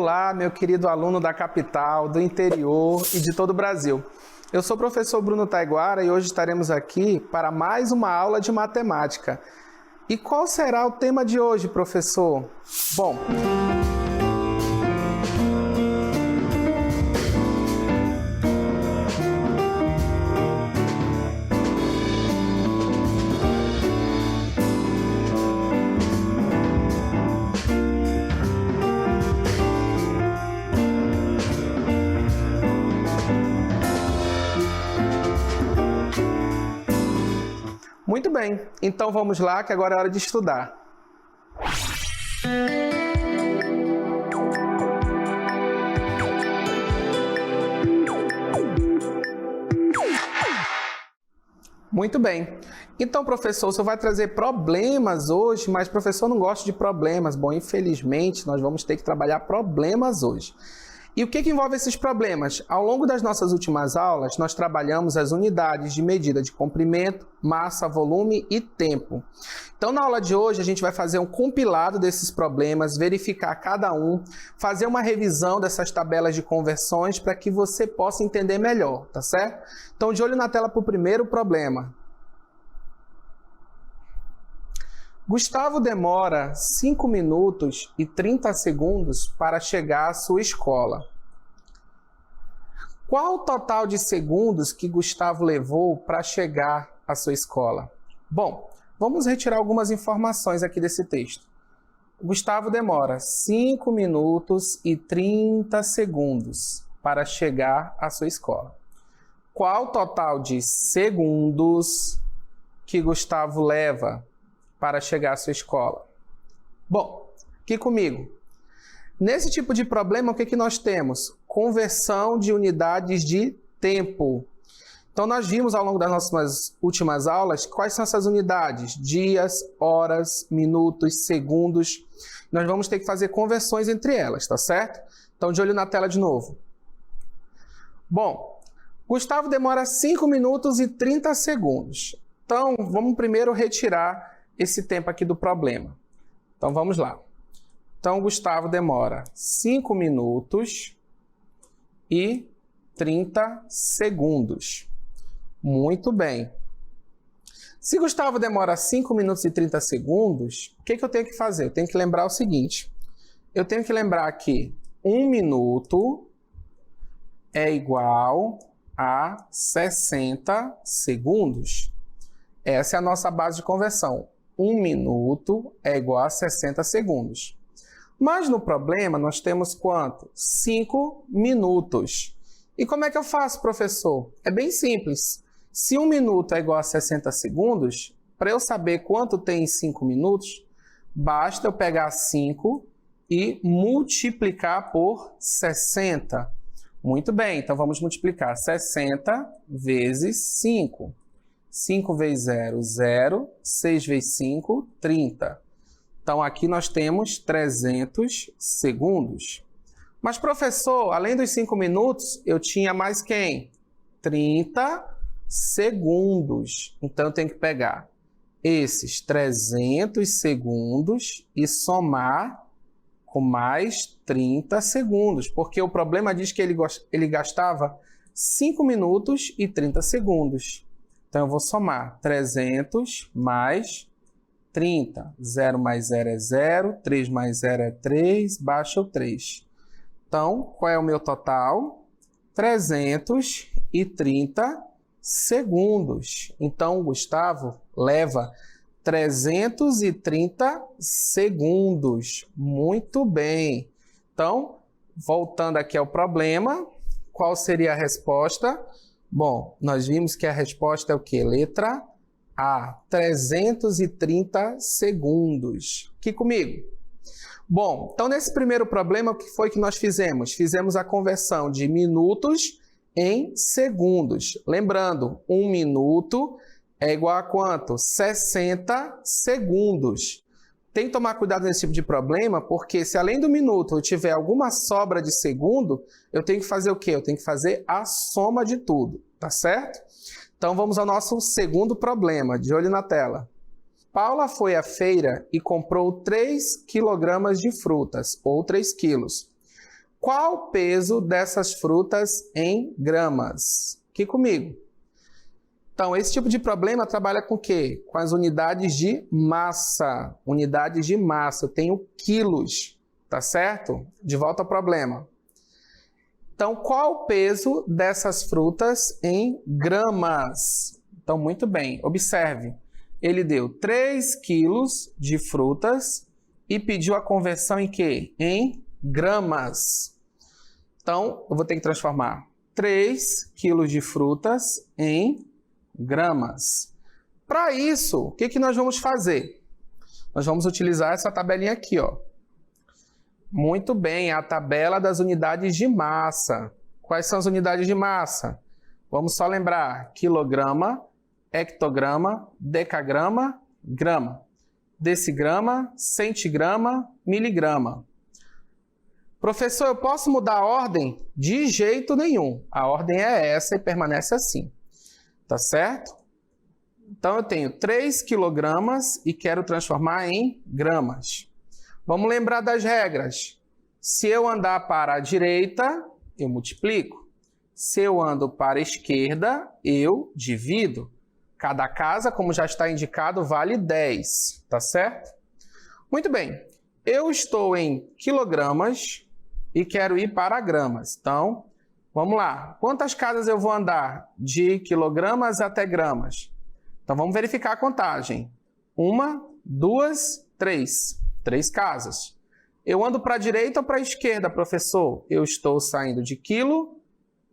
Olá, meu querido aluno da capital, do interior e de todo o Brasil. Eu sou o professor Bruno Taiguara e hoje estaremos aqui para mais uma aula de matemática. E qual será o tema de hoje, professor? Bom, muito bem, então vamos lá que agora é hora de estudar. Muito bem, então professor, você vai trazer problemas hoje, mas professor não gosta de problemas. Bom, infelizmente nós vamos ter que trabalhar problemas hoje. E o que envolve esses problemas? Ao longo das nossas últimas aulas, nós trabalhamos as unidades de medida de comprimento, massa, volume e tempo. Então, na aula de hoje, a gente vai fazer um compilado desses problemas, verificar cada um, fazer uma revisão dessas tabelas de conversões para que você possa entender melhor, tá certo? Então, de olho na tela para o primeiro problema. Gustavo demora 5 minutos e 30 segundos para chegar à sua escola. Qual o total de segundos que Gustavo levou para chegar à sua escola? Bom, vamos retirar algumas informações aqui desse texto. Gustavo demora 5 minutos e 30 segundos para chegar à sua escola. Qual o total de segundos que Gustavo leva para chegar à sua escola? Bom, aqui comigo. Nesse tipo de problema, o que nós temos? Conversão de unidades de tempo. Então, nós vimos ao longo das nossas últimas aulas quais são essas unidades: dias, horas, minutos, segundos. Nós vamos ter que fazer conversões entre elas, tá certo? Então, de olho na tela de novo. Bom, Gustavo demora 5 minutos e 30 segundos. Então, vamos primeiro retirar esse tempo aqui do problema. Então, vamos lá. Então, Gustavo demora 5 minutos e 30 segundos. Muito bem. Se Gustavo demora 5 minutos e 30 segundos, o que eu tenho que fazer? Eu tenho que lembrar o seguinte. Eu tenho que lembrar que 1 minuto é igual a 60 segundos. Essa é a nossa base de conversão. 1 minuto é igual a 60 segundos. Mas no problema nós temos quanto? 5 minutos. E como é que eu faço, professor? É bem simples. Se 1 minuto é igual a 60 segundos, para eu saber quanto tem em 5 minutos, basta eu pegar 5 e multiplicar por 60. Muito bem, então vamos multiplicar 60 vezes 5. 5 vezes 0, 0. 6 vezes 5, 30. Então, aqui nós temos 300 segundos. Mas, professor, além dos 5 minutos, eu tinha mais quem? 30 segundos. Então, eu tenho que pegar esses 300 segundos e somar com mais 30 segundos. Porque o problema diz que ele gastava 5 minutos e 30 segundos. Então, eu vou somar 300 mais 30. 0 mais 0 é 0, 3 mais 0 é 3, baixa o 3. Então, qual é o meu total? 330 segundos. Então, o Gustavo leva 330 segundos. Muito bem. Então, voltando aqui ao problema, qual seria a resposta? Bom, nós vimos que a resposta é o quê? Letra A, 330 segundos. Aqui comigo. Bom, então nesse primeiro problema, o que foi que nós fizemos? Fizemos a conversão de minutos em segundos. Lembrando, 1 minuto é igual a quanto? 60 segundos. Tem que tomar cuidado nesse tipo de problema, porque se além do minuto eu tiver alguma sobra de segundo, eu tenho que fazer o quê? Eu tenho que fazer a soma de tudo, tá certo? Então vamos ao nosso segundo problema, de olho na tela. Paula foi à feira e comprou 3 kg de frutas, ou 3 quilos. Qual o peso dessas frutas em gramas? Aqui comigo. Então, esse tipo de problema trabalha com o quê? Com as unidades de massa. Unidades de massa. Eu tenho quilos, tá certo? De volta ao problema. Então, qual o peso dessas frutas em gramas? Então, muito bem. Observe. Ele deu 3 quilos de frutas e pediu a conversão em quê? Em gramas. Então, eu vou ter que transformar 3 quilos de frutas em gramas. Para isso, o que nós vamos fazer? Nós vamos utilizar essa tabelinha aqui, ó. Muito bem, a tabela das unidades de massa. Quais são as unidades de massa? Vamos só lembrar: quilograma, hectograma, decagrama, grama, decigrama, centigrama, miligrama. Professor, eu posso mudar a ordem? De jeito nenhum. A ordem é essa e permanece assim. Tá certo? Então, eu tenho 3 quilogramas e quero transformar em gramas. Vamos lembrar das regras. Se eu andar para a direita, eu multiplico. Se eu ando para a esquerda, eu divido. Cada casa, como já está indicado, vale 10. Tá certo? Muito bem. Eu estou em quilogramas e quero ir para gramas. Então, vamos lá. Quantas casas eu vou andar de quilogramas até gramas? Então, vamos verificar a contagem. 1, 2, 3. 3 casas. Eu ando para a direita ou para a esquerda, professor? Eu estou saindo de quilo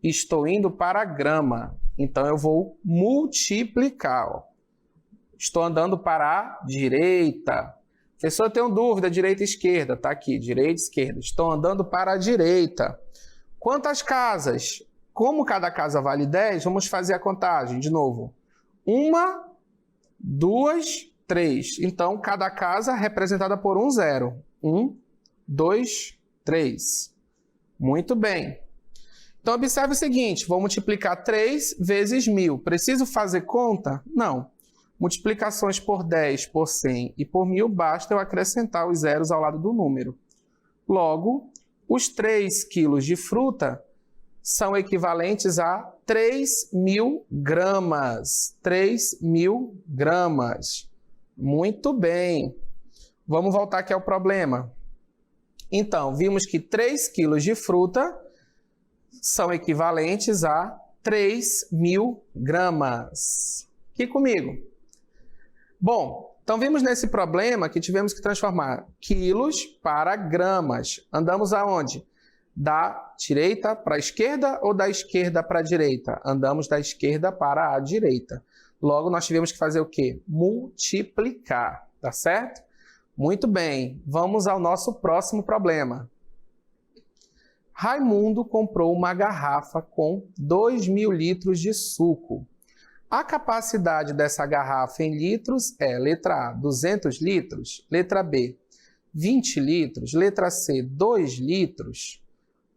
e estou indo para grama. Então, eu vou multiplicar. Ó. Estou andando para a direita. Professor, eu tenho dúvida, direita e esquerda. Está aqui, direita e esquerda. Estou andando para a direita. Quantas casas? Como cada casa vale 10, vamos fazer a contagem de novo. 1, 2, 3. Então, cada casa é representada por um zero. 1, 2, 3. Muito bem. Então, observe o seguinte, vou multiplicar 3 vezes 1.000. Preciso fazer conta? Não. Multiplicações por 10, por 100 e por 1.000, basta eu acrescentar os zeros ao lado do número. Logo, os 3 quilos de fruta são equivalentes a 3.000 gramas. 3.000 gramas. Muito bem. Vamos voltar aqui ao problema. Então, vimos que 3 quilos de fruta são equivalentes a 3.000 gramas. Aqui comigo. Bom, então vimos nesse problema que tivemos que transformar quilos para gramas. Andamos aonde? Da direita para a esquerda ou da esquerda para a direita? Andamos da esquerda para a direita. Logo, nós tivemos que fazer o quê? Multiplicar, tá certo? Muito bem, vamos ao nosso próximo problema. Raimundo comprou uma garrafa com 2.000 litros de suco. A capacidade dessa garrafa em litros é, letra A, 200 litros, letra B, 20 litros, letra C, 2 litros,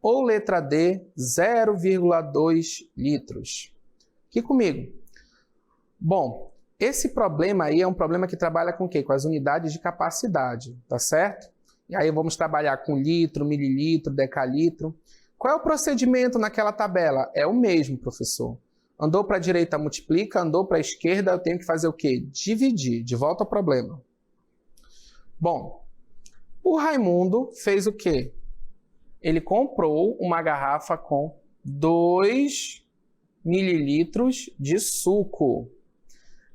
ou letra D, 0,2 litros. Aqui comigo. Bom, esse problema aí é um problema que trabalha com o quê? Com as unidades de capacidade, tá certo? E aí vamos trabalhar com litro, mililitro, decalitro. Qual é o procedimento naquela tabela? É o mesmo, professor. Andou para a direita, multiplica. Andou para a esquerda, eu tenho que fazer o quê? Dividir. De volta ao problema. Bom, o Raimundo fez o quê? Ele comprou uma garrafa com 2 mililitros de suco.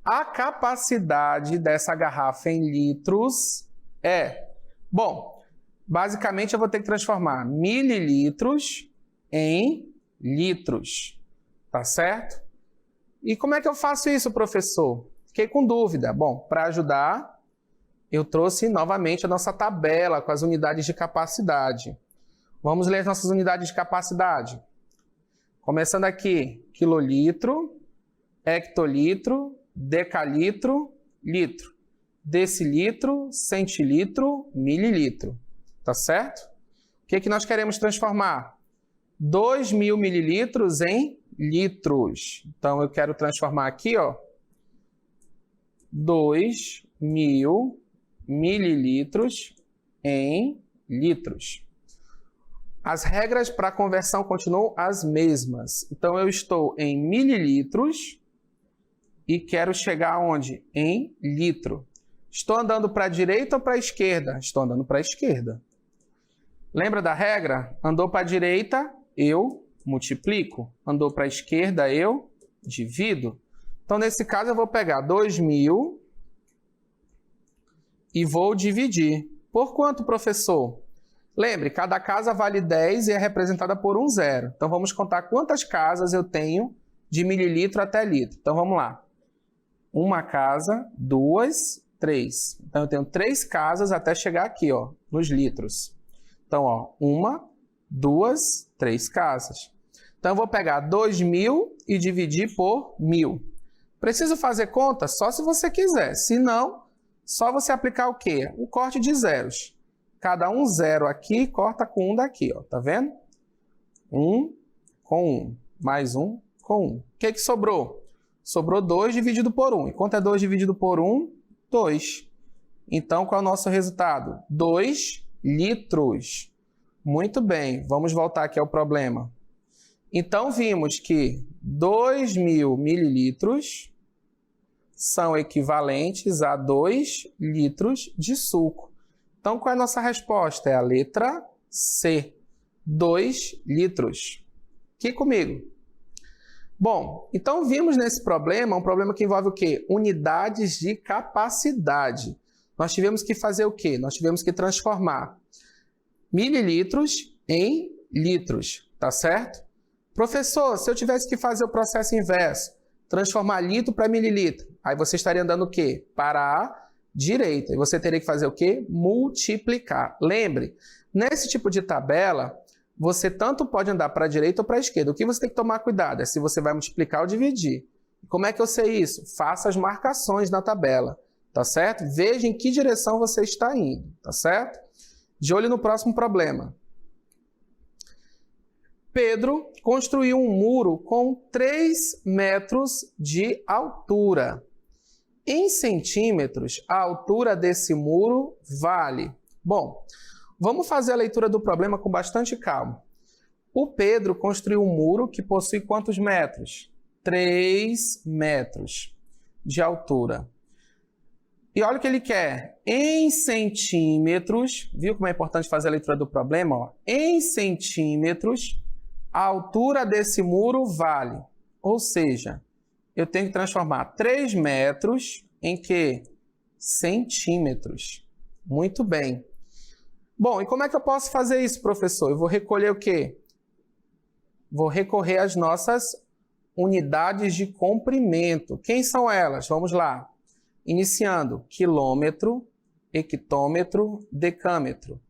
A capacidade dessa garrafa em litros é... Bom, basicamente eu vou ter que transformar mililitros em litros. Tá certo? E como é que eu faço isso, professor? Fiquei com dúvida. Bom, para ajudar, eu trouxe novamente a nossa tabela com as unidades de capacidade. Vamos ler as nossas unidades de capacidade. Começando aqui, quilolitro, hectolitro, decalitro, litro, decilitro, centilitro, mililitro. Tá certo? O que nós queremos transformar? 2.000 mililitros em litros. Então, eu quero transformar aqui, ó, 2.000 mililitros em litros. As regras para a conversão continuam as mesmas. Então, eu estou em mililitros e quero chegar aonde? Em litro. Estou andando para a direita ou para a esquerda? Estou andando para a esquerda. Lembra da regra? Andou para a direita, eu multiplico. Andou para a esquerda, eu divido. Então, nesse caso, eu vou pegar 2.000 e vou dividir. Por quanto, professor? Lembre, cada casa vale 10 e é representada por um zero. Então, vamos contar quantas casas eu tenho de mililitro até litro. Então, vamos lá. Uma casa, 2, 3. Então, eu tenho 3 casas até chegar aqui, ó, nos litros. Então, ó, 1, 2, 3 casas. Então, eu vou pegar 2.000 e dividir por 1.000. Preciso fazer conta? Só se você quiser. Se não, só você aplicar o quê? O corte de zeros. Cada um zero aqui, corta com um daqui, ó. Tá vendo? 1 com 1. Mais 1 com 1. O que sobrou? Sobrou 2 dividido por 1. E quanto é 2 dividido por 1? 2. Então, qual é o nosso resultado? 2 litros. Muito bem. Vamos voltar aqui ao problema. Então, vimos que 2.000 mililitros são equivalentes a 2 litros de suco. Então, qual é a nossa resposta? É a letra C, 2 litros. Aqui comigo. Bom, então vimos nesse problema, um problema que envolve o quê? Unidades de capacidade. Nós tivemos que fazer o quê? Nós tivemos que transformar mililitros em litros, tá certo? Professor, se eu tivesse que fazer o processo inverso, transformar litro para mililitro, aí você estaria andando o quê? Para a direita. E você teria que fazer o quê? Multiplicar. Lembre, nesse tipo de tabela, você tanto pode andar para a direita ou para a esquerda. O que você tem que tomar cuidado é se você vai multiplicar ou dividir. Como é que eu sei isso? Faça as marcações na tabela, tá certo? Veja em que direção você está indo, tá certo? De olho no próximo problema. Pedro construiu um muro com 3 metros de altura. Em centímetros, a altura desse muro vale. Bom, vamos fazer a leitura do problema com bastante calma. O Pedro construiu um muro que possui quantos metros? 3 metros de altura. E olha o que ele quer. Em centímetros, viu como é importante fazer a leitura do problema? Ó? Em centímetros, a altura desse muro vale. Ou seja, eu tenho que transformar 3 metros em quê? Centímetros. Muito bem. Bom, e como é que eu posso fazer isso, professor? Eu vou recolher o quê? Vou recorrer às nossas unidades de comprimento. Quem são elas? Vamos lá. Iniciando, quilômetro, hectômetro, decâmetro,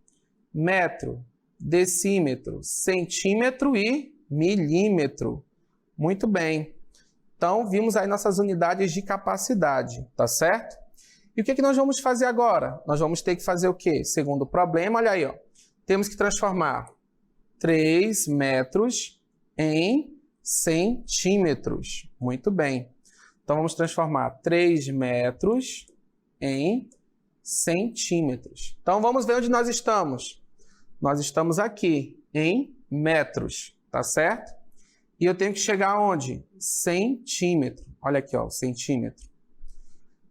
metro, decímetro, centímetro e milímetro. Muito bem. Então, vimos aí nossas unidades de capacidade, tá certo? E o que nós vamos fazer agora? Nós vamos ter que fazer o quê? Segundo o problema, olha aí, ó. Temos que transformar 3 metros em centímetros. Muito bem. Então, vamos transformar 3 metros em centímetros. Então, vamos ver onde nós estamos. Nós estamos aqui, em metros, tá certo? E eu tenho que chegar aonde? Centímetro. Olha aqui, ó, centímetro.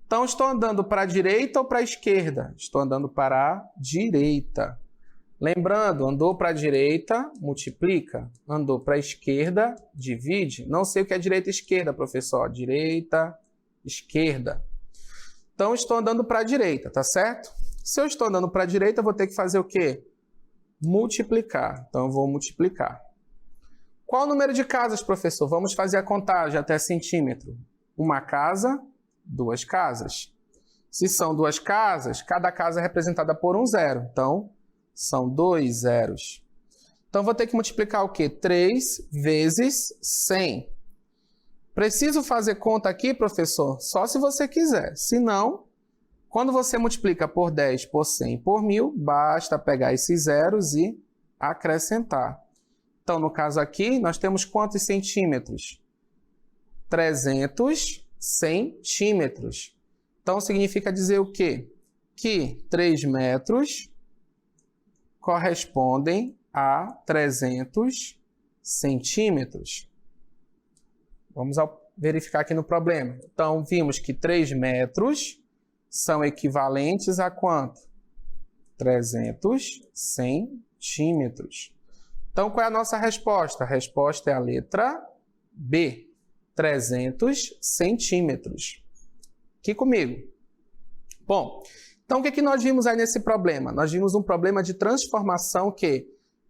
Então, estou andando para a direita ou para a esquerda? Estou andando para a direita. Lembrando, andou para a direita, multiplica. Andou para a esquerda, divide. Não sei o que é direita e esquerda, professor. Direita, esquerda. Então, estou andando para a direita, tá certo? Se eu estou andando para a direita, eu vou ter que fazer o quê? Multiplicar. Então, eu vou multiplicar. Qual o número de casas, professor? Vamos fazer a contagem até centímetro. Uma casa, 2 casas. Se são 2 casas, cada casa é representada por um zero. Então, são 2 zeros. Então, vou ter que multiplicar o quê? 3 vezes 100. Preciso fazer conta aqui, professor? Só se você quiser. Se não, quando você multiplica por 10, por 100, por 1000, basta pegar esses zeros e acrescentar. Então, no caso aqui, nós temos quantos centímetros? 300 centímetros. Então, significa dizer o quê? Que 3 metros correspondem a 300 centímetros. Vamos verificar aqui no problema. Então, vimos que 3 metros são equivalentes a quanto? 300 centímetros. Então, qual é a nossa resposta? A resposta é a letra B, 300 centímetros. Aqui comigo. Bom, então o que nós vimos aí nesse problema? Nós vimos um problema de transformação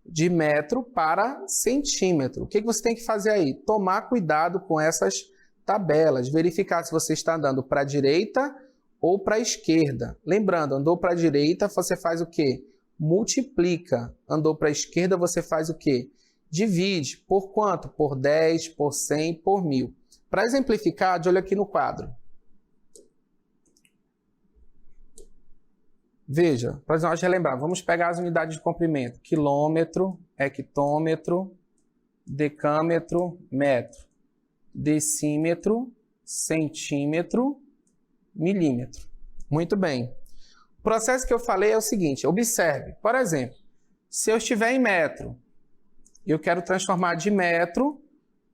de metro para centímetro. O que você tem que fazer aí? Tomar cuidado com essas tabelas, verificar se você está andando para a direita ou para a esquerda. Lembrando, andou para a direita, você faz o quê? Multiplica. Andou para a esquerda, você faz o quê? Divide. Por quanto? Por 10, por 100, por 1000. Para exemplificar, de olho aqui no quadro. Veja, para nós relembrar, vamos pegar as unidades de comprimento. Quilômetro, hectômetro, decâmetro, metro, decímetro, centímetro, milímetro. Muito bem. O processo que eu falei é o seguinte, observe, por exemplo, se eu estiver em metro, eu quero transformar de metro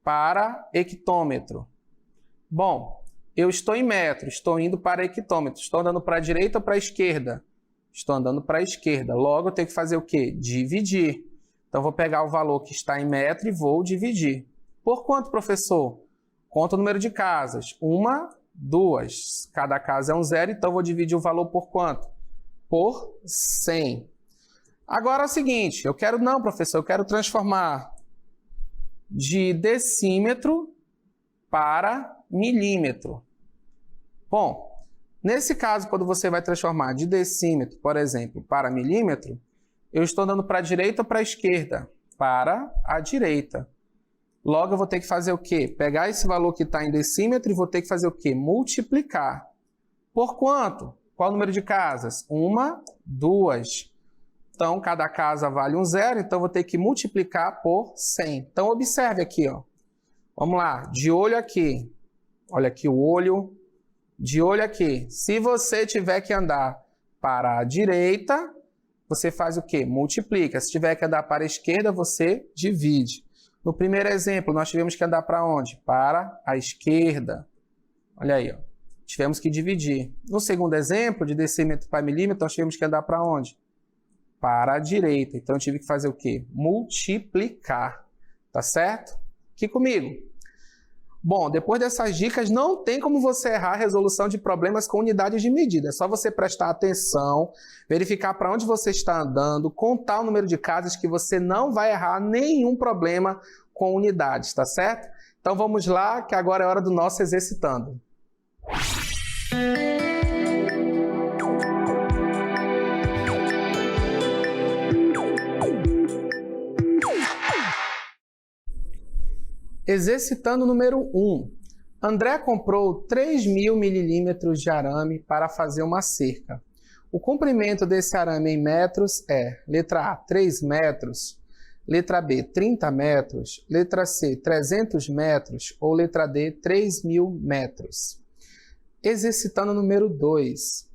para hectômetro. Bom, eu estou em metro, estou indo para hectômetro, estou andando para a direita ou para a esquerda? Estou andando para a esquerda, logo eu tenho que fazer o quê? Dividir. Então, vou pegar o valor que está em metro e vou dividir. Por quanto, professor? Conta o número de casas. 1, 2. Cada casa é um 0, então vou dividir o valor por quanto? Por 100. Agora é o seguinte, não, professor, eu quero transformar de decímetro para milímetro. Bom, nesse caso, quando você vai transformar de decímetro, por exemplo, para milímetro, eu estou andando para a direita ou para a esquerda? Para a direita. Logo, eu vou ter que fazer o quê? Pegar esse valor que está em decímetro e vou ter que fazer o quê? Multiplicar. Por quanto? Qual o número de casas? 1, 2. Então, cada casa vale um 0, então vou ter que multiplicar por 100. Então, observe aqui, ó. Vamos lá, de olho aqui. Olha aqui o olho. De olho aqui. Se você tiver que andar para a direita, você faz o quê? Multiplica. Se tiver que andar para a esquerda, você divide. No primeiro exemplo, nós tivemos que andar para onde? Para a esquerda. Olha aí, ó. Tivemos que dividir. No segundo exemplo, de decímetro para milímetro, nós tivemos que andar para onde? Para a direita. Então, eu tive que fazer o quê? Multiplicar. Tá certo? Aqui comigo. Bom, depois dessas dicas, não tem como você errar a resolução de problemas com unidades de medida. É só você prestar atenção, verificar para onde você está andando, contar o número de casas que você não vai errar nenhum problema com unidades, tá certo? Então vamos lá, que agora é hora do nosso exercitando. Exercitando número 1. André comprou 3.000 milímetros de arame para fazer uma cerca. O comprimento desse arame em metros é: letra A, 3 metros, letra B, 30 metros, letra C, 300 metros ou letra D, 3.000 metros. Exercitando número 2.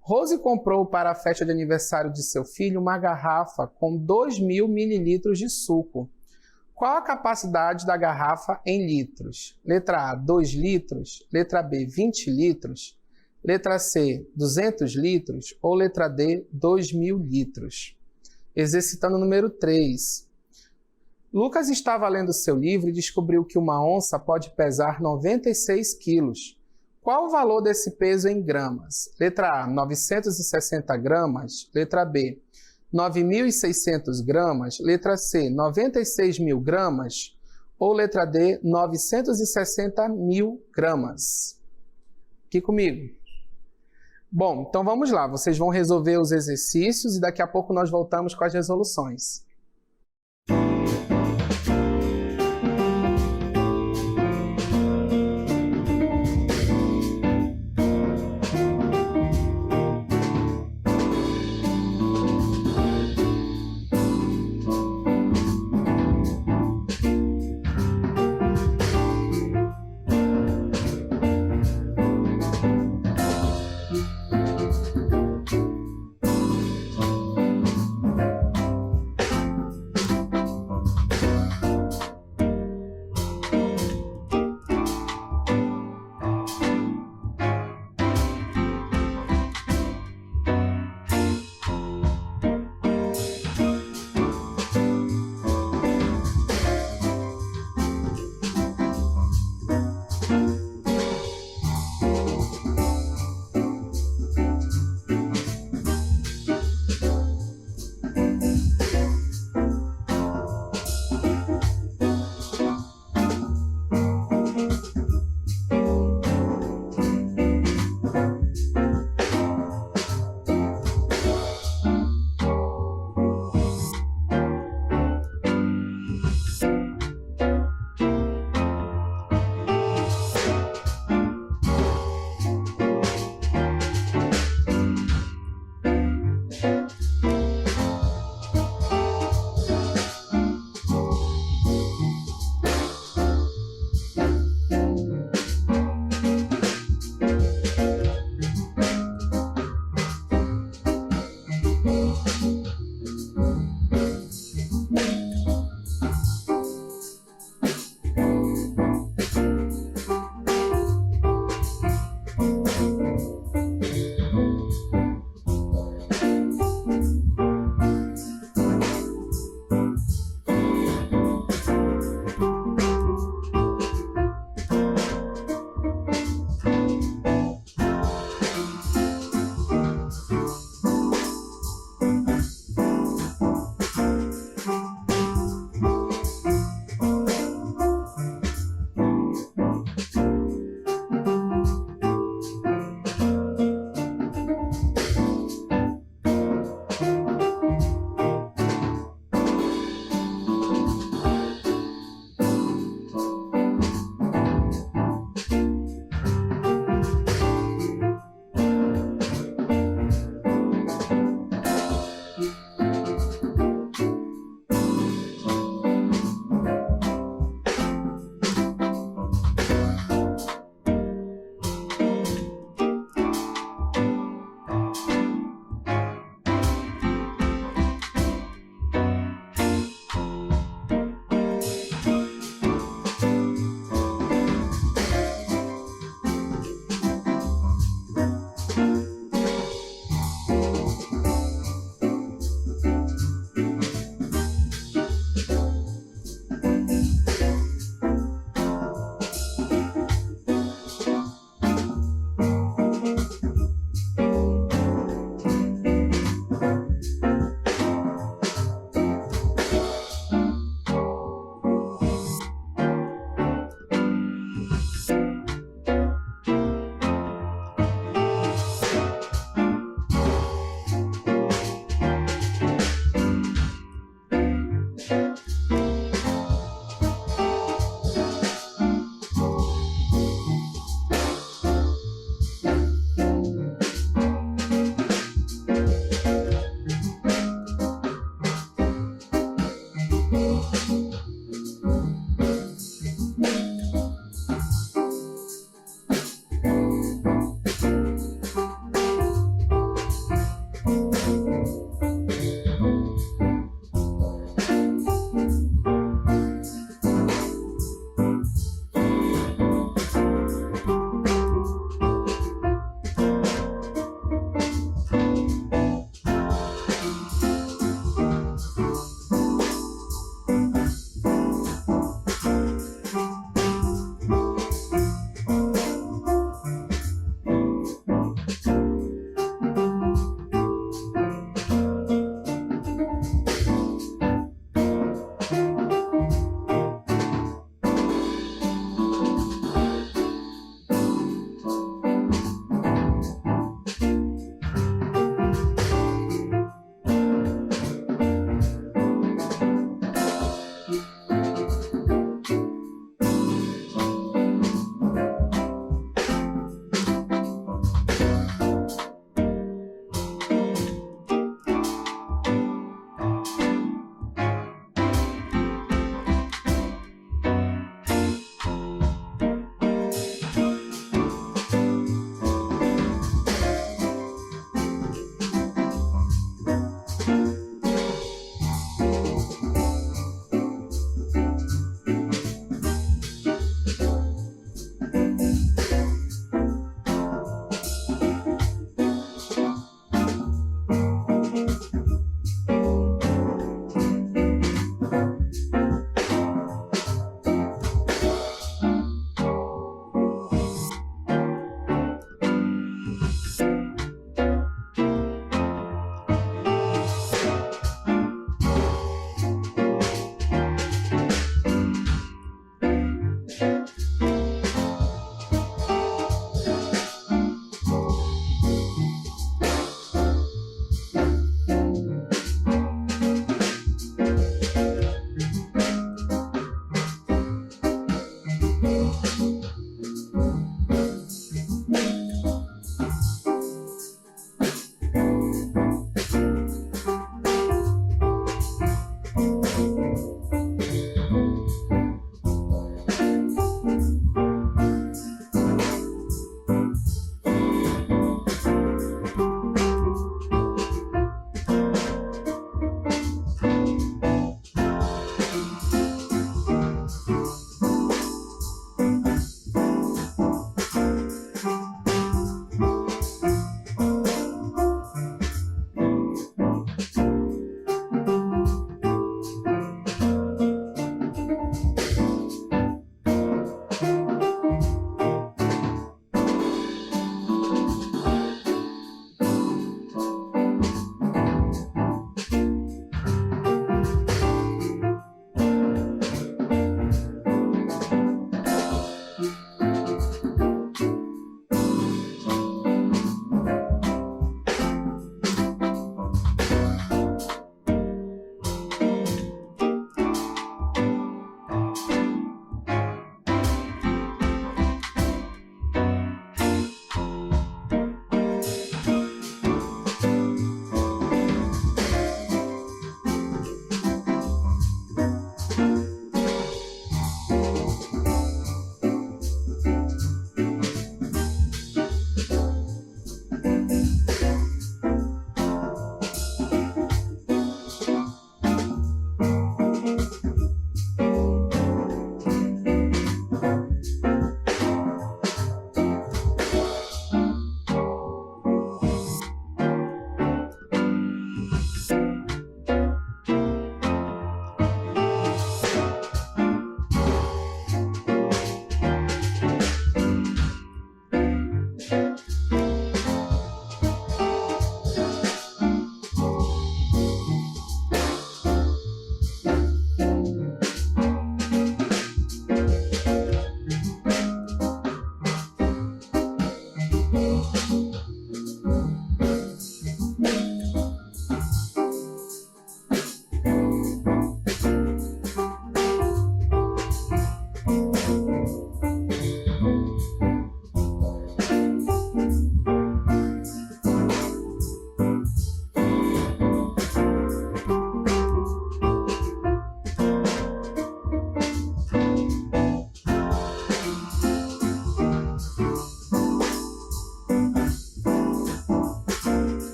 Rose comprou para a festa de aniversário de seu filho uma garrafa com 2.000 mililitros de suco. Qual a capacidade da garrafa em litros? Letra A, 2 litros. Letra B, 20 litros. Letra C, 200 litros. Ou letra D, 2.000 litros. Exercitando número 3. Lucas estava lendo seu livro e descobriu que uma onça pode pesar 96 quilos. Qual o valor desse peso em gramas? Letra A, 960 gramas. Letra B, 9.600 gramas, letra C, 96.000 gramas, ou letra D, 960.000 gramas. Aqui comigo. Bom, então vamos lá, vocês vão resolver os exercícios e daqui a pouco nós voltamos com as resoluções.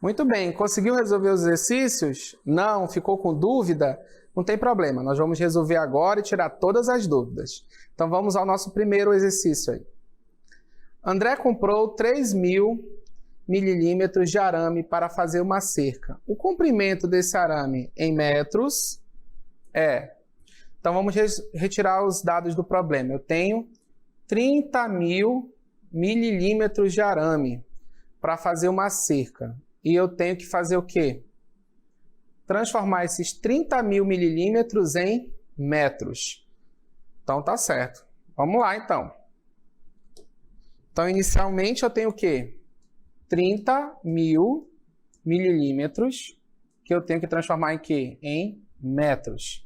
Muito bem, conseguiu resolver os exercícios? Não? Ficou com dúvida? Não tem problema, nós vamos resolver agora e tirar todas as dúvidas. Então vamos ao nosso primeiro exercício aí. André comprou 3.000 mililímetros de arame para fazer uma cerca. O comprimento desse arame em metros é... Então vamos retirar os dados do problema. Eu tenho 30.000 mililímetros de arame para fazer uma cerca. E eu tenho que fazer o quê? Transformar esses 30.000 mililímetros em metros. Então tá certo. Vamos lá então. Então inicialmente eu tenho o quê? 30.000 mililímetros que eu tenho que transformar em quê? Em metros.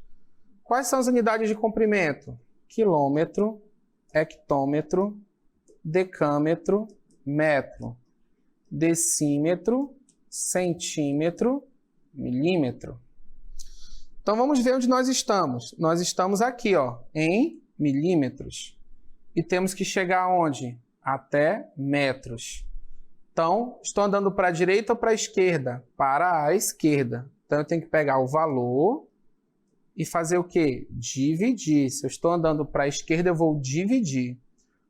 Quais são as unidades de comprimento? Quilômetro, hectômetro, decâmetro, metro, decímetro, centímetro, milímetro. Então vamos ver onde nós estamos. Nós estamos aqui, ó, em milímetros. E temos que chegar aonde? Até metros. Então, estou andando para a direita ou para a esquerda? Para a esquerda. Então eu tenho que pegar o valor e fazer o quê? Dividir. Se eu estou andando para a esquerda, eu vou dividir.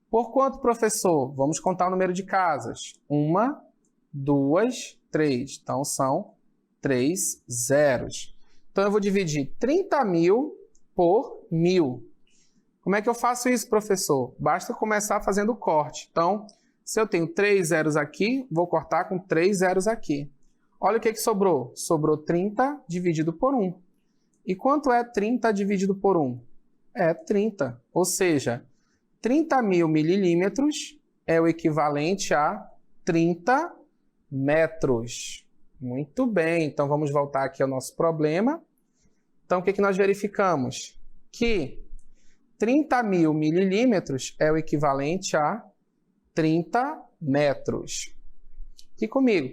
Por quanto, professor? Vamos contar o número de casas. 1, 2, 3. Então, são 3 zeros. Então, eu vou dividir 30.000 por 1.000. Como é que eu faço isso, professor? Basta começar fazendo o corte. Então, se eu tenho 3 zeros aqui, vou cortar com 3 zeros aqui. Olha o que sobrou. Sobrou 30 dividido por 1. E quanto é 30 dividido por 1? É 30. Ou seja, 30.000 mililímetros é o equivalente a 30 metros. Muito bem. Então, vamos voltar aqui ao nosso problema. Então, o que nós verificamos? Que 30.000 mililímetros é o equivalente a 30 metros. Aqui comigo.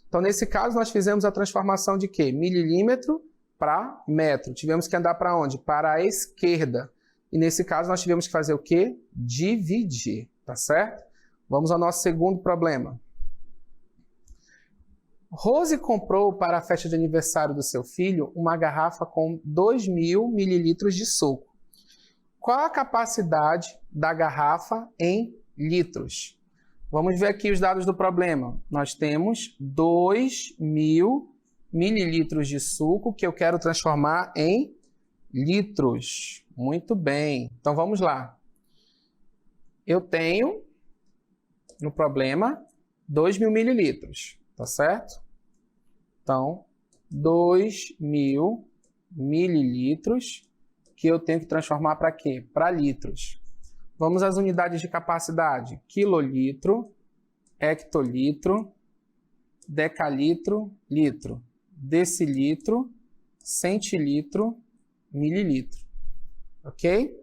Então, nesse caso, nós fizemos a transformação de quê? Mililímetro para metro. Tivemos que andar para onde? Para a esquerda. E nesse caso, nós tivemos que fazer o quê? Dividir, tá certo? Vamos ao nosso segundo problema. Rose comprou para a festa de aniversário do seu filho uma garrafa com 2.000 mililitros de suco. Qual a capacidade da garrafa em litros? Vamos ver aqui os dados do problema. Nós temos 2.000 mililitros de suco que eu quero transformar em litros. Muito bem. Então, vamos lá. Eu tenho, no problema, 2.000 mililitros. Tá certo? Então, 2.000 mililitros que eu tenho que transformar para quê? Para litros. Vamos às unidades de capacidade. Quilolitro, hectolitro, decalitro, litro, decilitro, centilitro, mililitro. Ok?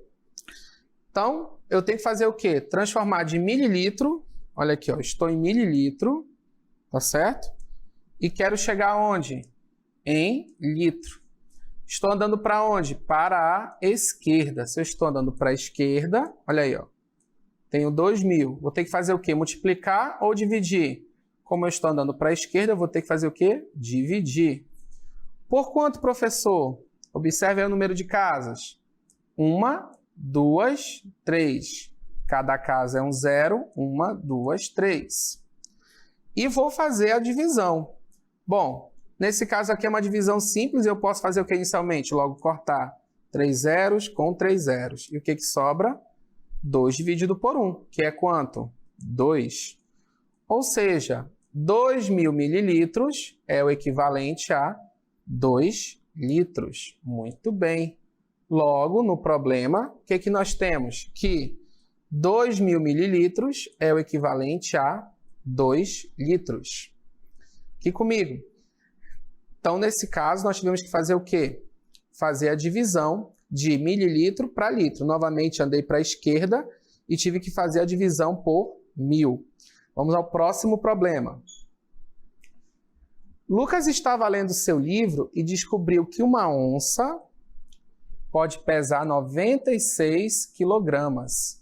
Então, eu tenho que fazer o quê? Transformar de mililitro, olha aqui, ó, estou em mililitro, tá certo? E quero chegar aonde? Em litro. Estou andando para onde? Para a esquerda. Se eu estou andando para a esquerda, olha aí, ó, tenho 2.000. Vou ter que fazer o quê? Multiplicar ou dividir? Como eu estou andando para a esquerda, eu vou ter que fazer o quê? Dividir. Por quanto, professor? Observe aí o número de casas. 1, 2, 3. Cada casa é um zero. 1, 2, 3. E vou fazer a divisão. Bom, nesse caso aqui é uma divisão simples, eu posso fazer o que inicialmente? Logo cortar 3 zeros com 3 zeros. E o que sobra? 2 dividido por 1, que é quanto? 2. Ou seja, 2.000 mililitros é o equivalente a 2 litros. Muito bem. Logo, no problema, o que nós temos? Que 2.000 mililitros é o equivalente a 2 litros. Aqui comigo. Então, nesse caso, nós tivemos que fazer o quê? Fazer a divisão de mililitro para litro. Novamente, andei para a esquerda e tive que fazer a divisão por 1.000. Vamos ao próximo problema. Lucas estava lendo seu livro e descobriu que uma onça pode pesar 96 quilogramas.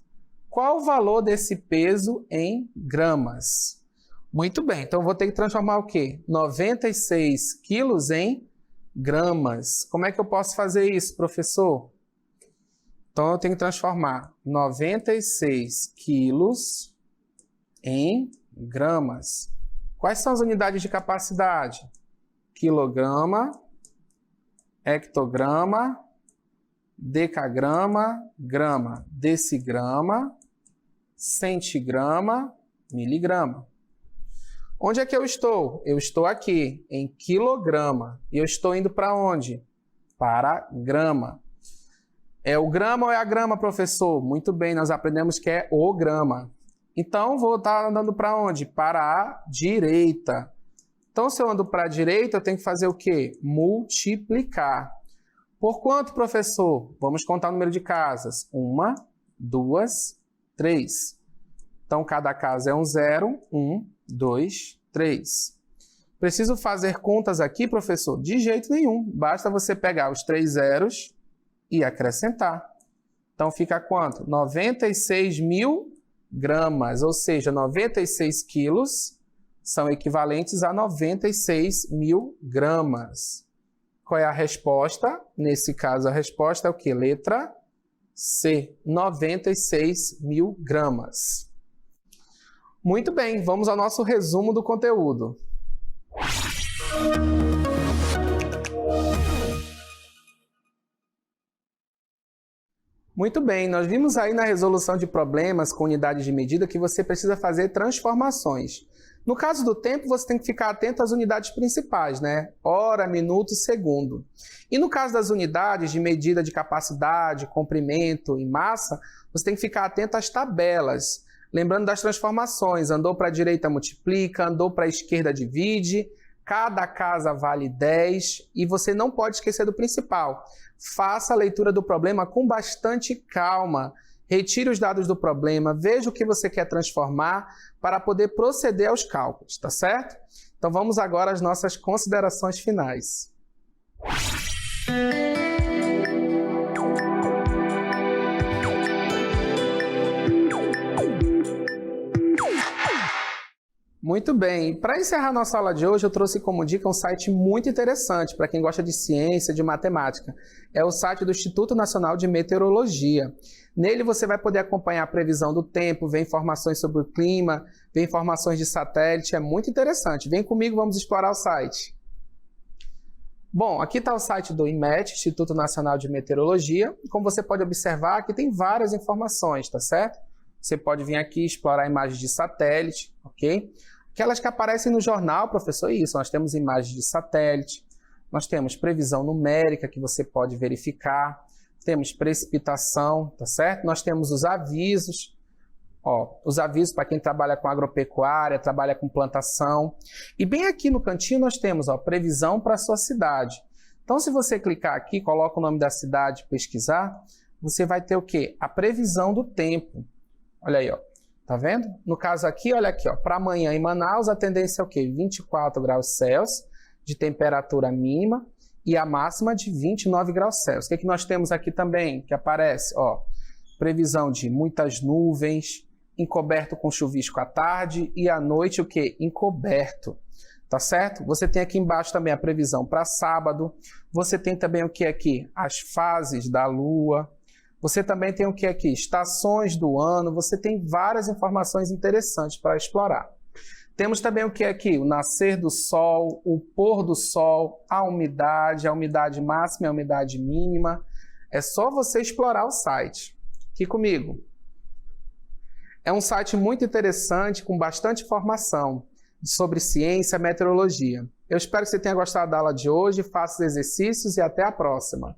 Qual o valor desse peso em gramas? Muito bem, então eu vou ter que transformar o quê? 96 quilos em gramas. Como é que eu posso fazer isso, professor? Então eu tenho que transformar 96 quilos em gramas. Quais são as unidades de capacidade? Quilograma, hectograma, decagrama, grama, decigrama, centigrama, miligrama. Onde é que eu estou? Eu estou aqui, em quilograma. E eu estou indo para onde? Para grama. É o grama ou é a grama, professor? Muito bem, nós aprendemos que é o grama. Então, vou estar andando para onde? Para a direita. Então, se eu ando para a direita, eu tenho que fazer o quê? Multiplicar. Por quanto, professor? Vamos contar o número de casas. 1, 2, 3. Então, cada casa é um 0. 1, 2, 3. Preciso fazer contas aqui, professor? De jeito nenhum. Basta você pegar os 3 zeros e acrescentar. Então, fica quanto? 96 mil gramas, ou seja, 96 quilos são equivalentes a 96 mil gramas. Qual é a resposta? Nesse caso, a resposta é o quê? Letra C, 96 mil gramas. Muito bem, vamos ao nosso resumo do conteúdo. Muito bem, nós vimos aí na resolução de problemas com unidades de medida que você precisa fazer transformações. No caso do tempo, você tem que ficar atento às unidades principais, né? Hora, minuto, segundo. E no caso das unidades de medida de capacidade, comprimento e massa, você tem que ficar atento às tabelas. Lembrando das transformações, andou para a direita multiplica, andou para a esquerda divide, cada casa vale 10 e você não pode esquecer do principal. Faça a leitura do problema com bastante calma. Retire os dados do problema, veja o que você quer transformar para poder proceder aos cálculos, tá certo? Então vamos agora às nossas considerações finais. Muito bem, para encerrar nossa aula de hoje, eu trouxe como dica um site muito interessante para quem gosta de ciência, de matemática. É o site do Instituto Nacional de Meteorologia. Nele você vai poder acompanhar a previsão do tempo, ver informações sobre o clima, ver informações de satélite, é muito interessante. Vem comigo, vamos explorar o site. Bom, aqui está o site do INMET, Instituto Nacional de Meteorologia. Como você pode observar, aqui tem várias informações, tá certo? Você pode vir aqui explorar imagens de satélite, ok? Aquelas que aparecem no jornal, professor, é isso. Nós temos imagens de satélite, nós temos previsão numérica que você pode verificar, temos precipitação, tá certo? Nós temos os avisos, os avisos para quem trabalha com agropecuária, trabalha com plantação. E bem aqui no cantinho nós temos previsão para a sua cidade. Então, se você clicar aqui, coloca o nome da cidade, pesquisar, você vai ter o quê? A previsão do tempo. Olha aí, tá vendo? No caso aqui, olha aqui, para amanhã em Manaus, a tendência é o quê? 24 graus Celsius de temperatura mínima e a máxima de 29 graus Celsius. O que nós temos aqui também que aparece? Previsão de muitas nuvens, encoberto com chuvisco à tarde e à noite o quê? Encoberto. Tá certo? Você tem aqui embaixo também a previsão para sábado. Você tem também o que aqui? As fases da Lua. Você também tem o que aqui? Estações do ano. Você tem várias informações interessantes para explorar. Temos também o que aqui? O nascer do sol, o pôr do sol, a umidade máxima e a umidade mínima. É só você explorar o site. Aqui comigo. É um site muito interessante, com bastante informação sobre ciência e meteorologia. Eu espero que você tenha gostado da aula de hoje, faça os exercícios e até a próxima.